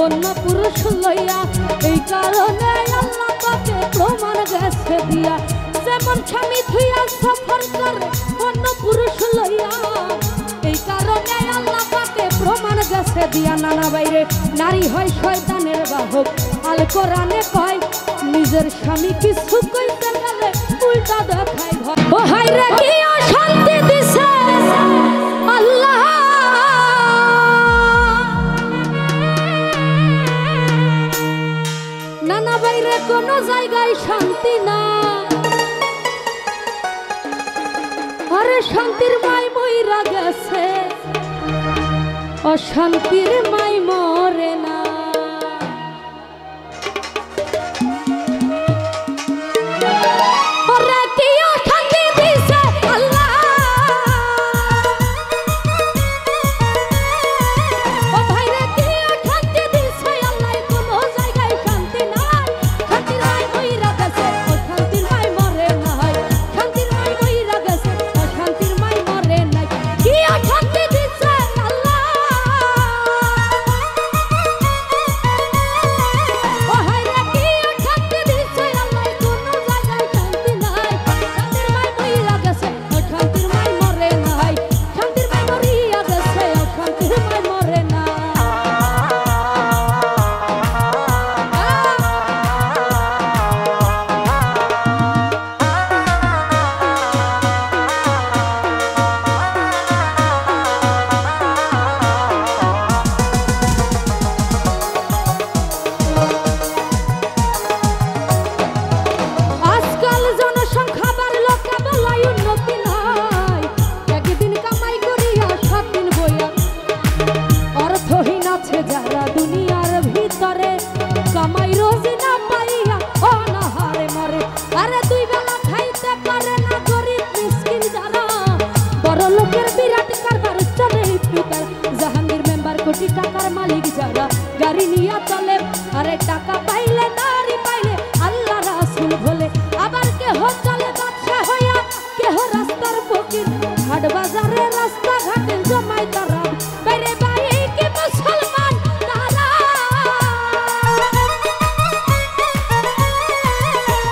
অন্য পুরুষ লইয়া। এই কারণে আল্লাহ পাকে প্রমাণ গেছে দিয়া, যেমন স্বামী থুইয়া সফর করে অন্য পুরুষ লইয়া। এই কারণে আল্লাহ পাকে প্রমাণ গেছে দিয়া। নানা বাইরে নারী হয় শয়তানের বাহক। আল কোরআনে কয় নিজের স্বামী কিছু কইতে গেলে উল্টা দেখায় ভয়। ও হায় রে কি অশান্তি দিছে আল্লাহ, নানা বাইরে কোনো জায়গায় শান্তি না। আরে শান্তির মাই মইরা গেছে, অশান্তির মাই মরে না। যারা দুনিয়ার ভিতরে কামাই রোজি না পাইয়া অনাহারে মরে। আরে দুই বেলা খাইতে পারে না গরিব মিসকিন যারা, বড় লোকের বিরাট কারবার চলে ফিকার। জাহাঙ্গীর মেম্বার কোটি টাকার মালিক যারা, গাড়ি নিয়ে চলে। আরে টাকা পাইলে নারী পাইলে আল্লাহ রাসূল বলে। আবার কেহ চলে বাদশা হইয়া, কেহ রাস্তার ফকির। হাট বাজারে রাস্তা ঘাটে জমাই তারা, বাইরে বাইরে কে মুসলমান তারা।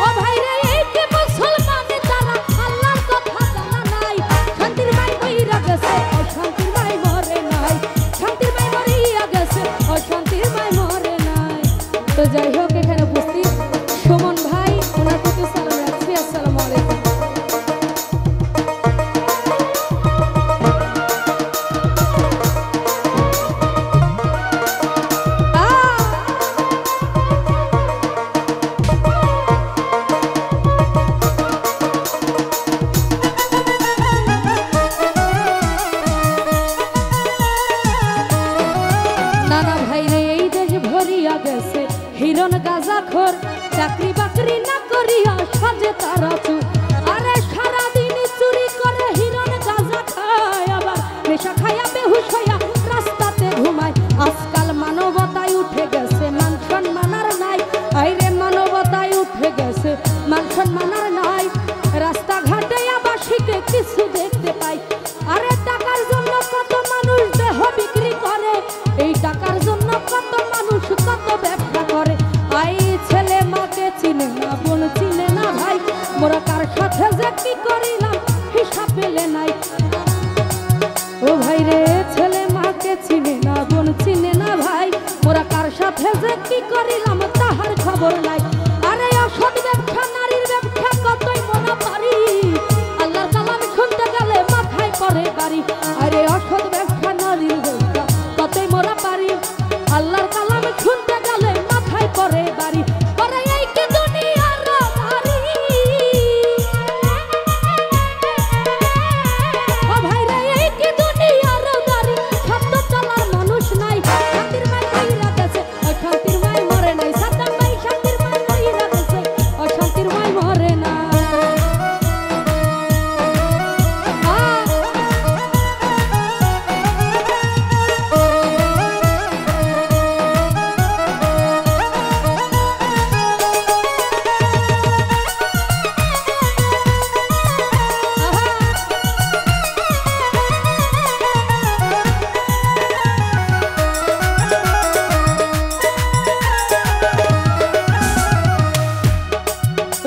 ও ভাইরে কে মুসলমান তারা, আল্লাহর কথা জানা নাই। শান্তির মাই মইরা গেছে, অশান্তির মাই মরে নাই। শান্তির মাই মরিয়া গেছে, অশান্তির মাই মরে নাই। তো যাই হোক, এখানে উপস্থিত সুমন ভাই, ওনার প্রতি সালাম রাখছি। আসসালামু আলাইকুম। হিরণ গাজাখোর, চাকরি বাকরি না করিয়া সাজে তারা চুর। আরে সারাদিন চুরি করে হিরণ গাজা খায়, আবার নেশা খাইয়া বেহুশ হইয়া রাস্তাতে ঘুমায়। আজকাল মানবতায় উঠে গেছে, মান সম্মান আর নাই। আইরে মানবতায় উঠে গেছে, মান সম্মান আর নাই। রাস্তাঘাটে আবাসিকে কিছু দেখতে পাই। আরে টাকার জন্য কত মানুষ দেহ বিক্রি করে, এই টাকার জন্য কত মানুষ কত ব্যবসা করে। আই ছেলে মাকে চিনে না, বোন চিনে না ভাই, মোরা কার সাথে যে কি করিলাম হিসাব পেলে নাই। ও ভাই রে, ছেলে মাকে চিনে না, বোন চিনে না ভাই, মোরা কার সাথে যে কি করিলাম তাহার খবর নাই। আরে অসৎ ব্যবসা, নারীর ব্যবসা কতই মোরা পারি, আল্লাহর কালাম শুনতে গেলে মাথায় পড়ে বাড়ি। আরে অসৎ ব্যবসা, নারীর ব্যবসা কতই মোরা পারি, আল্লাহর কালাম শুনতে গেলে মাথায় পড়ে বাড়ি। পরে এই কি দুনিয়ার বাড়ি, ও ভাই রে এই কি দুনিয়ার বাড়ি, শব্দ চলার মানুষ নাই। শান্তির মাই মইরা গেছে, শান্তির মাই মরে নাই। সাদ্দাম ভাই শান্তির মাই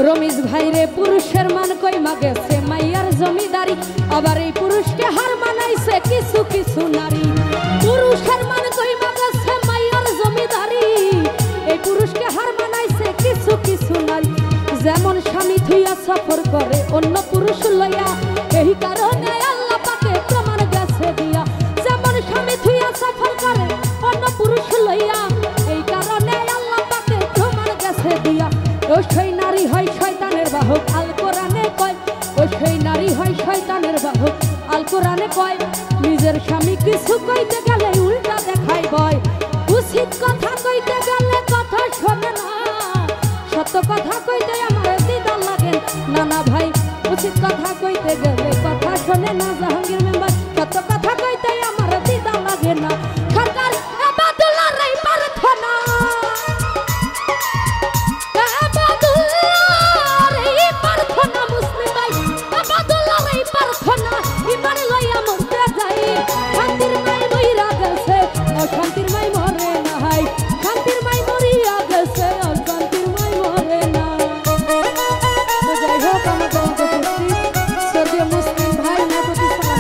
রমিজ ভাইরে পুরুষের মান কইমা গেছে মাইয়ার জমিদারি, আবার এই পুরুষকে হার মানাইছে কিছু কিছু নারী। পুরুষের মান কইমা গেছে মাইয়ার জমিদারি, এই পুরুষকে হার মানাইছে কিছু কিছু নারী। যেমন স্বামী থুইয়া সফর করে অন্য পুরুষ লইয়া, এই কারণে আল্লাহ পাকে প্রমাণ গেছে দিয়া। যেমন স্বামী থুইয়া সফর করে অন্য পুরুষ লইয়া, এই কারণে আল্লাহ পাকে প্রমাণ গেছে দিয়া। ও সেই নারী হয় শয়তানের বাহক, আল কোরআনে কয়। ও সেই নারী হয় শয়তানের বাহক, আল কোরআনে কয়। নিজের স্বামী কিছু কইতে গেলে উল্টা দেখাই ভয়, উচিত কথা কইতে গেলে কথা শোনে না, সত্য কথা কইতে আমার দিদা লাগে না। না ভাই, উচিত কথা কইতে গেলে কথা শোনে না। জাহাঙ্গীর মেম্বার, সত্য কথা কইতে আমার দিদা লাগে না। সরকার আবাদুল্লাহর এই প্রার্থনা, আবাদুল্লাহর এই প্রার্থনা, মুসলিম ভাই আবাদুল্লাহর এই প্রার্থনা, ইমান লইয়া মরতে যাই। শান্তির মাই মইরা গেছে, অশান্তির মাই মরে না। হাই শান্তির মাই মরিয়া গেছে, অশান্তির মাই মরে না। তো যাই হোক, আমাদের উপস্থিত সদীয় মুসলিম ভাই না প্রতি সালাম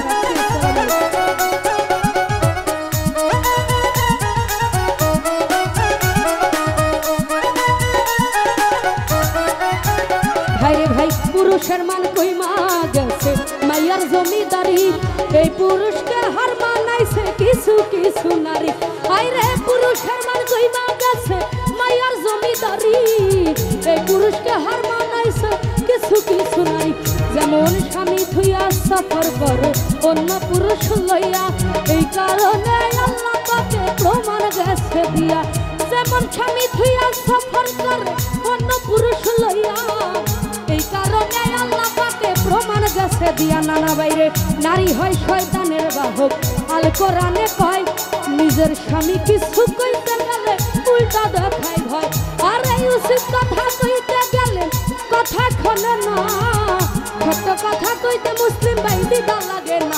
ভাইরে ভাই, পুরুষের মান কইমা গেছে মাইয়ার জমিদারি, এই পুরুষকে হার মানাইছে কিছু কিছু নারী। আইরে পুরুষের মান কইমা গেছে মাইয়ার জমিদারি, এই পুরুষকে হার মানাইছে কিছু কিছু নারী। যেমন স্বামী থুইয়া সফর করে অন্য পুরুষ লইয়া, এই কারণে আল্লাহ পাকে প্রমাণ গেছে দিয়া। যেমন স্বামী থুইয়া সফর করে অন্য পুরুষ লইয়া, এই কারণে আল্লাহ পাকে প্রমাণ গেছে দিয়া। নানা বাইরে নারী হয় শয়তানের বাহক, আল কোরআনে কয়। নিজের স্বামী কিছু কইতে গেলে উল্টা দেখাই ভয়, আর এই উচিত কথা কইতে গেলে কথা খনে না, সত্য কথা কইতে মুসলিম ভাই দিদা লাগে না।